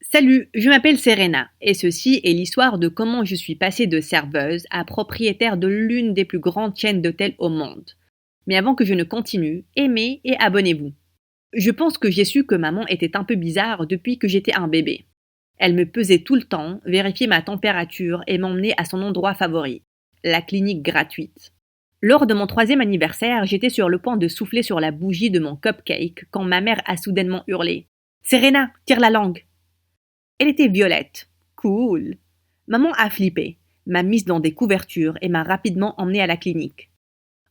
Salut, je m'appelle Serena et ceci est l'histoire de comment je suis passée de serveuse à propriétaire de l'une des plus grandes chaînes d'hôtels au monde. Mais avant que je ne continue, aimez et abonnez-vous. Je pense que j'ai su que maman était un peu bizarre depuis que j'étais un bébé. Elle me pesait tout le temps, vérifiait ma température et m'emmenait à son endroit favori, la clinique gratuite. Lors de mon 3e anniversaire, j'étais sur le point de souffler sur la bougie de mon cupcake quand ma mère a soudainement hurlé. « Serena, tire la langue !» Elle était violette. Cool. Maman a flippé, m'a mise dans des couvertures et m'a rapidement emmenée à la clinique.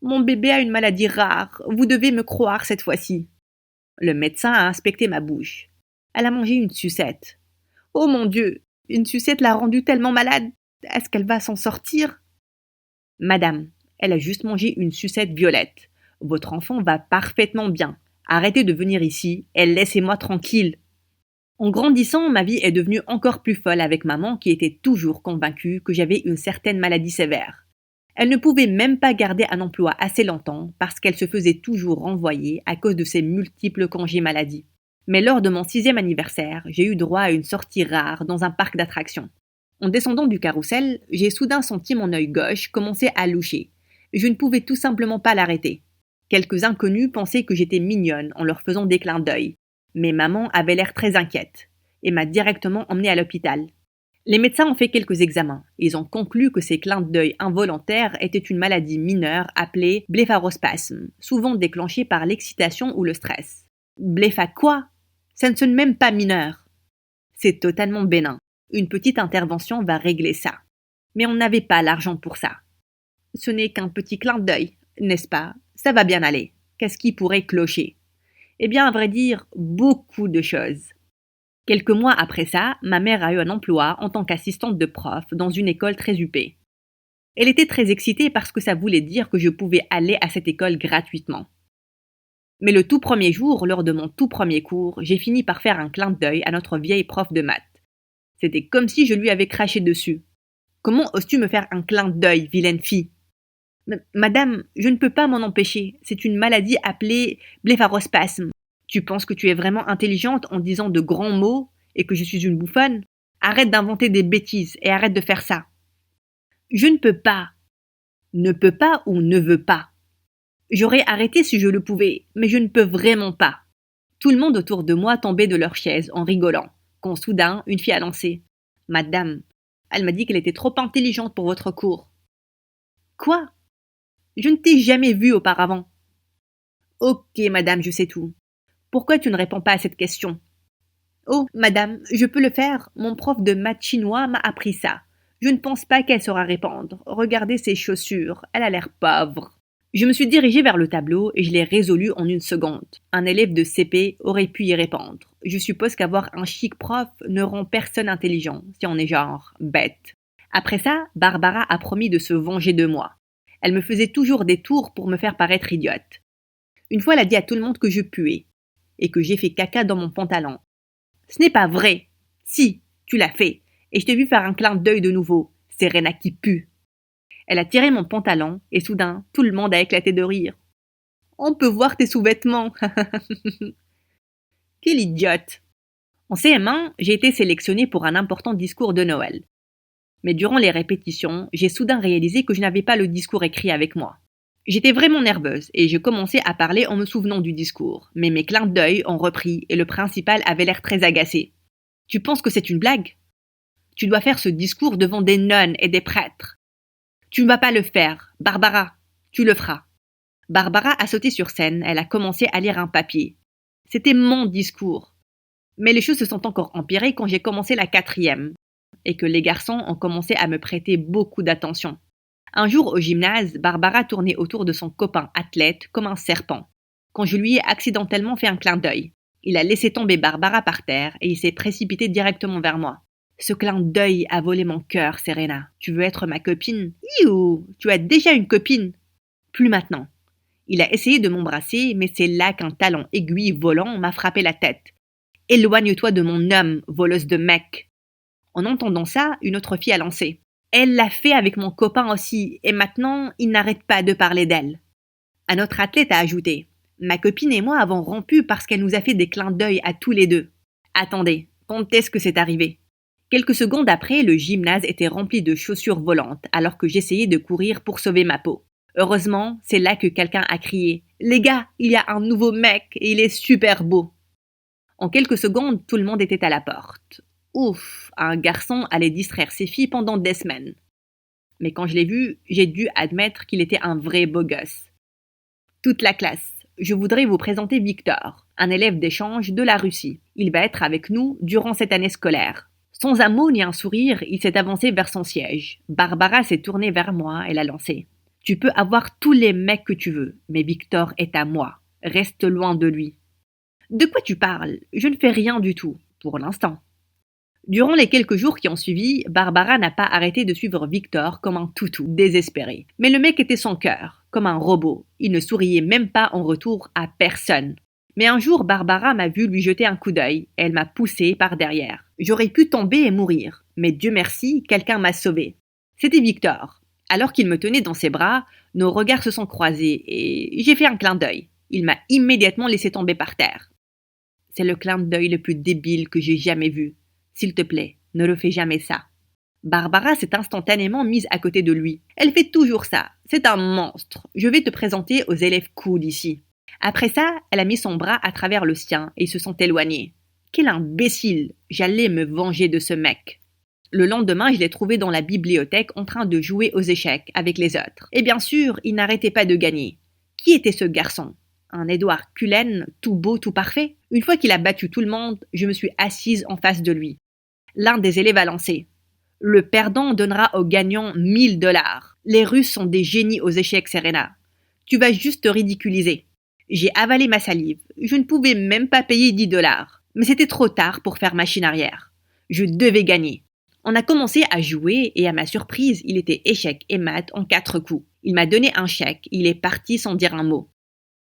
Mon bébé a une maladie rare, vous devez me croire cette fois-ci. Le médecin a inspecté ma bouche. Elle a mangé une sucette. Oh mon Dieu, une sucette l'a rendue tellement malade. Est-ce qu'elle va s'en sortir? Madame, elle a juste mangé une sucette violette. Votre enfant va parfaitement bien. Arrêtez de venir ici et laissez-moi tranquille. En grandissant, ma vie est devenue encore plus folle avec maman qui était toujours convaincue que j'avais une certaine maladie sévère. Elle ne pouvait même pas garder un emploi assez longtemps parce qu'elle se faisait toujours renvoyer à cause de ses multiples congés maladie. Mais lors de mon 6e anniversaire, j'ai eu droit à une sortie rare dans un parc d'attractions. En descendant du carrousel, j'ai soudain senti mon œil gauche commencer à loucher. Je ne pouvais tout simplement pas l'arrêter. Quelques inconnus pensaient que j'étais mignonne en leur faisant des clins d'œil. Mais maman avait l'air très inquiète et m'a directement emmenée à l'hôpital. Les médecins ont fait quelques examens. Ils ont conclu que ces clins d'œil involontaires étaient une maladie mineure appelée blépharospasme, souvent déclenchée par l'excitation ou le stress. Blépha quoi? Ça ne sonne même pas mineur. C'est totalement bénin. Une petite intervention va régler ça. Mais on n'avait pas l'argent pour ça. Ce n'est qu'un petit clin d'œil, n'est-ce pas? Ça va bien aller. Qu'est-ce qui pourrait clocher? Eh bien, à vrai dire, beaucoup de choses. Quelques mois après ça, ma mère a eu un emploi en tant qu'assistante de prof dans une école très huppée. Elle était très excitée parce que ça voulait dire que je pouvais aller à cette école gratuitement. Mais le tout premier jour, lors de mon tout premier cours, j'ai fini par faire un clin d'œil à notre vieille prof de maths. C'était comme si je lui avais craché dessus. Comment oses-tu me faire un clin d'œil, vilaine fille? Madame, je ne peux pas m'en empêcher. C'est une maladie appelée blépharospasme. Tu penses que tu es vraiment intelligente en disant de grands mots et que je suis une bouffonne? Arrête d'inventer des bêtises et arrête de faire ça. Je ne peux pas. Ne peux pas ou ne veux pas. J'aurais arrêté si je le pouvais, mais je ne peux vraiment pas. Tout le monde autour de moi tombait de leur chaise en rigolant, quand soudain une fille a lancé. Madame, elle m'a dit qu'elle était trop intelligente pour votre cours. Quoi? Je ne t'ai jamais vue auparavant. Ok, madame, je sais tout. Pourquoi tu ne réponds pas à cette question? Oh, madame, je peux le faire. Mon prof de maths chinois m'a appris ça. Je ne pense pas qu'elle saura répondre. Regardez ses chaussures, elle a l'air pauvre. Je me suis dirigée vers le tableau et je l'ai résolu en une seconde. Un élève de CP aurait pu y répondre. Je suppose qu'avoir un chic prof ne rend personne intelligent, si on est genre bête. Après ça, Barbara a promis de se venger de moi. Elle me faisait toujours des tours pour me faire paraître idiote. Une fois, elle a dit à tout le monde que je puais et que j'ai fait caca dans mon pantalon. Ce n'est pas vrai. Si, tu l'as fait. Et je t'ai vu faire un clin d'œil de nouveau. Serena qui pue. Elle a tiré mon pantalon et soudain, tout le monde a éclaté de rire. On peut voir tes sous-vêtements. Quelle idiote. En CM1, j'ai été sélectionnée pour un important discours de Noël. Mais durant les répétitions, j'ai soudain réalisé que je n'avais pas le discours écrit avec moi. J'étais vraiment nerveuse et je commençais à parler en me souvenant du discours, mais mes clins d'œil ont repris et le principal avait l'air très agacé. Tu penses que c'est une blague? Tu dois faire ce discours devant des nonnes et des prêtres. Tu ne vas pas le faire, Barbara, tu le feras. Barbara a sauté sur scène, elle a commencé à lire un papier. C'était mon discours. Mais les choses se sont encore empirées quand j'ai commencé la 4e. Et que les garçons ont commencé à me prêter beaucoup d'attention. Un jour au gymnase, Barbara tournait autour de son copain athlète comme un serpent, quand je lui ai accidentellement fait un clin d'œil. Il a laissé tomber Barbara par terre et il s'est précipité directement vers moi. Ce clin d'œil a volé mon cœur, Serena. Tu veux être ma copine? Iouh, tu as déjà une copine. Plus maintenant. Il a essayé de m'embrasser, mais c'est là qu'un talon aiguille volant m'a frappé la tête. Éloigne-toi de mon homme, voleuse de mecs. En entendant ça, une autre fille a lancé. Elle l'a fait avec mon copain aussi, et maintenant, il n'arrête pas de parler d'elle. Un autre athlète a ajouté. Ma copine et moi avons rompu parce qu'elle nous a fait des clins d'œil à tous les deux. Attendez, Quand est-ce que c'est arrivé? Quelques secondes après, le gymnase était rempli de chaussures volantes alors que j'essayais de courir pour sauver ma peau. Heureusement, c'est là que quelqu'un a crié « Les gars, il y a un nouveau mec et il est super beau !» En quelques secondes, tout le monde était à la porte. Ouf, un garçon allait distraire ses filles pendant des semaines. Mais quand je l'ai vu, j'ai dû admettre qu'il était un vrai beau gosse. Toute la classe, je voudrais vous présenter Victor, un élève d'échange de la Russie. Il va être avec nous durant cette année scolaire. Sans un mot ni un sourire, il s'est avancé vers son siège. Barbara s'est tournée vers moi et l'a lancé. « Tu peux avoir tous les mecs que tu veux, mais Victor est à moi. Reste loin de lui. » « De quoi tu parles? Je ne fais rien du tout, pour l'instant. » Durant les quelques jours qui ont suivi, Barbara n'a pas arrêté de suivre Victor comme un toutou, désespéré. Mais le mec était sans cœur, comme un robot. Il ne souriait même pas en retour à personne. Mais un jour, Barbara m'a vu lui jeter un coup d'œil. Elle m'a poussé par derrière. J'aurais pu tomber et mourir, mais Dieu merci, quelqu'un m'a sauvé. C'était Victor. Alors qu'il me tenait dans ses bras, nos regards se sont croisés et j'ai fait un clin d'œil. Il m'a immédiatement laissé tomber par terre. C'est le clin d'œil le plus débile que j'ai jamais vu. S'il te plaît, ne refais jamais ça. Barbara s'est instantanément mise à côté de lui. Elle fait toujours ça. C'est un monstre. Je vais te présenter aux élèves cool ici. Après ça, elle a mis son bras à travers le sien et ils se sont éloignés. Quel imbécile! J'allais me venger de ce mec. Le lendemain, je l'ai trouvé dans la bibliothèque en train de jouer aux échecs avec les autres. Et bien sûr, il n'arrêtait pas de gagner. Qui était ce garçon? Un Edward Cullen, tout beau, tout parfait? Une fois qu'il a battu tout le monde, je me suis assise en face de lui. L'un des élèves a lancé. Le perdant donnera au gagnant 1000 $. Les Russes sont des génies aux échecs, Serena. Tu vas juste te ridiculiser. J'ai avalé ma salive. Je ne pouvais même pas payer 10 $. Mais c'était trop tard pour faire machine arrière. Je devais gagner. On a commencé à jouer et à ma surprise, il était échec et mat en 4 coups. Il m'a donné un chèque, il est parti sans dire un mot.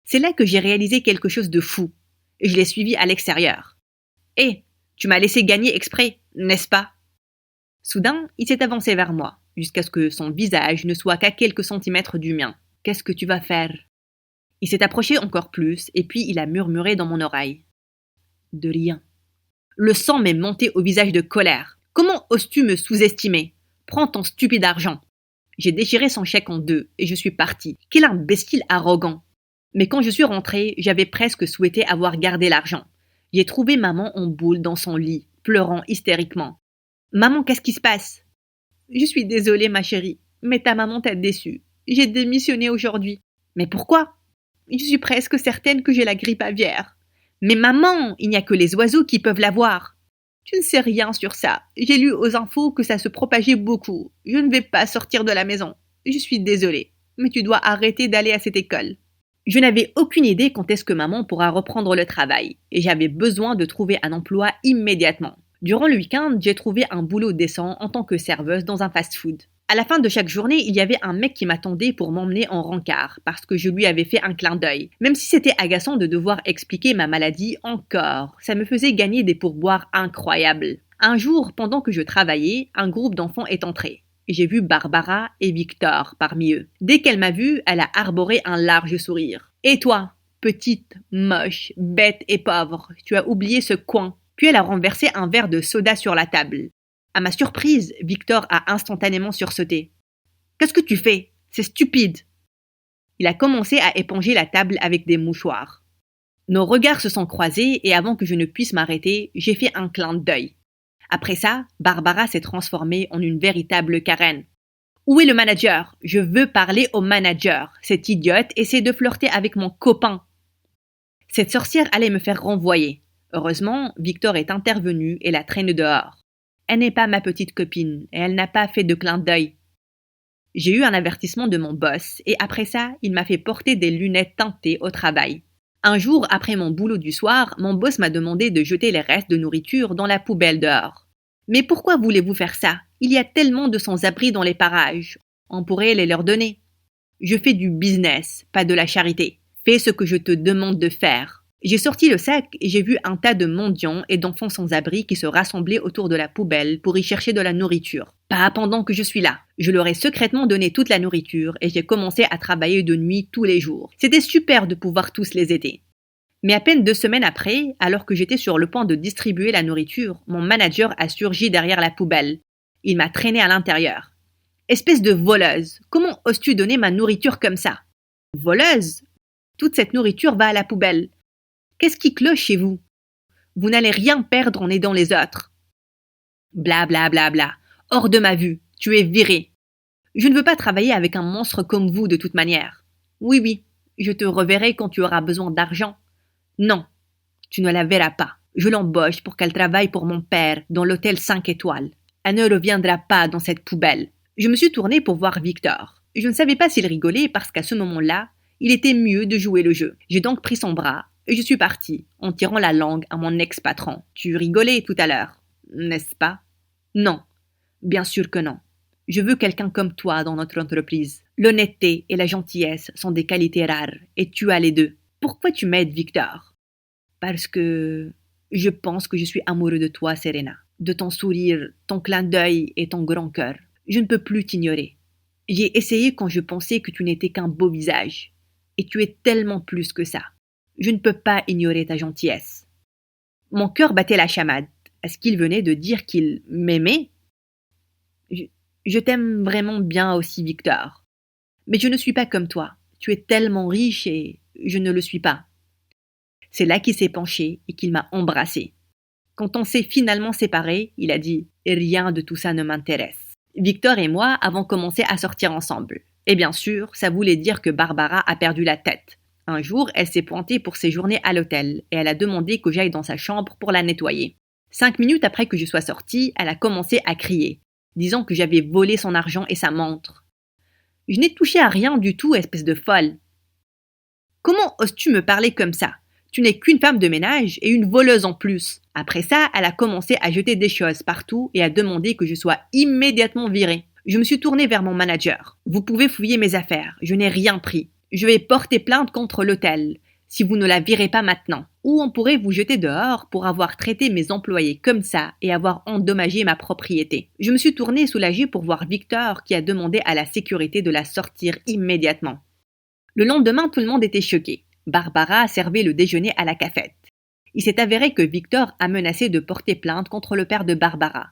C'est là que j'ai réalisé quelque chose de fou. Je l'ai suivi à l'extérieur. « Hé, tu m'as laissé gagner exprès, n'est-ce pas ?» Soudain, il s'est avancé vers moi, jusqu'à ce que son visage ne soit qu'à quelques centimètres du mien. « Qu'est-ce que tu vas faire ?» Il s'est approché encore plus, et puis il a murmuré dans mon oreille. « De rien. » Le sang m'est monté au visage de colère. « Comment oses-tu me sous-estimer? Prends ton stupide argent. » J'ai déchiré son chèque en deux, et je suis partie. Quel imbécile arrogant! Mais quand je suis rentrée, j'avais presque souhaité avoir gardé l'argent. J'ai trouvé maman en boule dans son lit, pleurant hystériquement. « Maman, qu'est-ce qui se passe ?»« Je suis désolée, ma chérie, mais ta maman t'a déçue. J'ai démissionné aujourd'hui. »« Mais pourquoi ?»« Je suis presque certaine que j'ai la grippe aviaire. »« Mais maman, il n'y a que les oiseaux qui peuvent l'avoir. »« Tu ne sais rien sur ça. J'ai lu aux infos que ça se propageait beaucoup. Je ne vais pas sortir de la maison. Je suis désolée, mais tu dois arrêter d'aller à cette école. » Je n'avais aucune idée quand est-ce que maman pourra reprendre le travail, et j'avais besoin de trouver un emploi immédiatement. Durant le week-end, j'ai trouvé un boulot décent en tant que serveuse dans un fast-food. À la fin de chaque journée, il y avait un mec qui m'attendait pour m'emmener en rencard, parce que je lui avais fait un clin d'œil. Même si c'était agaçant de devoir expliquer ma maladie encore, ça me faisait gagner des pourboires incroyables. Un jour, pendant que je travaillais, un groupe d'enfants est entré. J'ai vu Barbara et Victor parmi eux. Dès qu'elle m'a vue, elle a arboré un large sourire. « Et toi, petite, moche, bête et pauvre, tu as oublié ce coin ?» Puis elle a renversé un verre de soda sur la table. À ma surprise, Victor a instantanément sursauté. « Qu'est-ce que tu fais? C'est stupide !» Il a commencé à éponger la table avec des mouchoirs. Nos regards se sont croisés et avant que je ne puisse m'arrêter, j'ai fait un clin d'œil. Après ça, Barbara s'est transformée en une véritable Karen. « Où est le manager? Je veux parler au manager. Cette idiote essaie de flirter avec mon copain. » Cette sorcière allait me faire renvoyer. Heureusement, Victor est intervenu et la traîne dehors. Elle n'est pas ma petite copine et elle n'a pas fait de clin d'œil. J'ai eu un avertissement de mon boss et après ça, il m'a fait porter des lunettes teintées au travail. Un jour, après mon boulot du soir, mon boss m'a demandé de jeter les restes de nourriture dans la poubelle dehors. « Mais pourquoi voulez-vous faire ça? Il y a tellement de sans-abri dans les parages. On pourrait les leur donner. » Je fais du business, pas de la charité. Fais ce que je te demande de faire. J'ai sorti le sac et j'ai vu un tas de mendiants et d'enfants sans-abri qui se rassemblaient autour de la poubelle pour y chercher de la nourriture. Pas pendant que je suis là. Je leur ai secrètement donné toute la nourriture et j'ai commencé à travailler de nuit tous les jours. C'était super de pouvoir tous les aider. Mais à peine 2 semaines après, alors que j'étais sur le point de distribuer la nourriture, mon manager a surgi derrière la poubelle. Il m'a traîné à l'intérieur. Espèce de voleuse, comment oses-tu donner ma nourriture comme ça? Voleuse? Toute cette nourriture va à la poubelle. Qu'est-ce qui cloche chez vous? Vous n'allez rien perdre en aidant les autres. Bla bla bla bla. Hors de ma vue, tu es viré. Je ne veux pas travailler avec un monstre comme vous de toute manière. Oui, oui, je te reverrai quand tu auras besoin d'argent. Non, tu ne la verras pas. Je l'embauche pour qu'elle travaille pour mon père dans l'hôtel 5 étoiles. Elle ne reviendra pas dans cette poubelle. Je me suis tournée pour voir Victor. Je ne savais pas s'il rigolait parce qu'à ce moment-là, il était mieux de jouer le jeu. J'ai donc pris son bras et je suis partie en tirant la langue à mon ex-patron. Tu rigolais tout à l'heure, n'est-ce pas? Non, bien sûr que non. Je veux quelqu'un comme toi dans notre entreprise. L'honnêteté et la gentillesse sont des qualités rares et tu as les deux. Pourquoi tu m'aides, Victor? Parce que je pense que je suis amoureux de toi, Serena. De ton sourire, ton clin d'œil et ton grand cœur. Je ne peux plus t'ignorer. J'ai essayé quand je pensais que tu n'étais qu'un beau visage. Et tu es tellement plus que ça. Je ne peux pas ignorer ta gentillesse. Mon cœur battait la chamade. Est-ce qu'il venait de dire qu'il m'aimait? Je t'aime vraiment bien aussi, Victor. Mais je ne suis pas comme toi. Tu es tellement riche et je ne le suis pas. C'est là qu'il s'est penché et qu'il m'a embrassé. Quand on s'est finalement séparés, il a dit « Rien de tout ça ne m'intéresse ». Victor et moi avons commencé à sortir ensemble. Et bien sûr, ça voulait dire que Barbara a perdu la tête. Un jour, elle s'est pointée pour séjourner à l'hôtel et elle a demandé que j'aille dans sa chambre pour la nettoyer. 5 minutes après que je sois sortie, elle a commencé à crier, disant que j'avais volé son argent et sa montre. Je n'ai touché à rien du tout, espèce de folle. Comment oses-tu me parler comme ça? Tu n'es qu'une femme de ménage et une voleuse en plus. Après ça, elle a commencé à jeter des choses partout et a demandé que je sois immédiatement virée. Je me suis tournée vers mon manager. Vous pouvez fouiller mes affaires, je n'ai rien pris. Je vais porter plainte contre l'hôtel, si vous ne la virez pas maintenant. Ou on pourrait vous jeter dehors pour avoir traité mes employés comme ça et avoir endommagé ma propriété. Je me suis tournée soulagée pour voir Victor qui a demandé à la sécurité de la sortir immédiatement. Le lendemain, tout le monde était choqué. Barbara servait le déjeuner à la cafette. Il s'est avéré que Victor a menacé de porter plainte contre le père de Barbara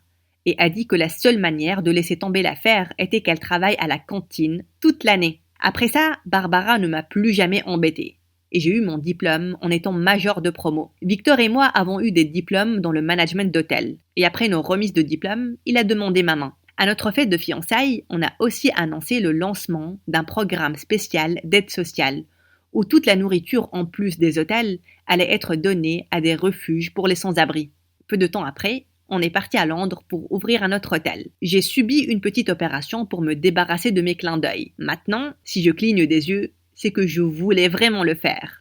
et a dit que la seule manière de laisser tomber l'affaire était qu'elle travaille à la cantine toute l'année. Après ça, Barbara ne m'a plus jamais embêtée. Et j'ai eu mon diplôme en étant major de promo. Victor et moi avons eu des diplômes dans le management d'hôtel. Et après nos remises de diplôme, il a demandé ma main. À notre fête de fiançailles, on a aussi annoncé le lancement d'un programme spécial d'aide sociale où toute la nourriture en plus des hôtels allait être donnée à des refuges pour les sans-abri. Peu de temps après, on est parti à Londres pour ouvrir un autre hôtel. J'ai subi une petite opération pour me débarrasser de mes clins d'œil. Maintenant, si je cligne des yeux, c'est que je voulais vraiment le faire.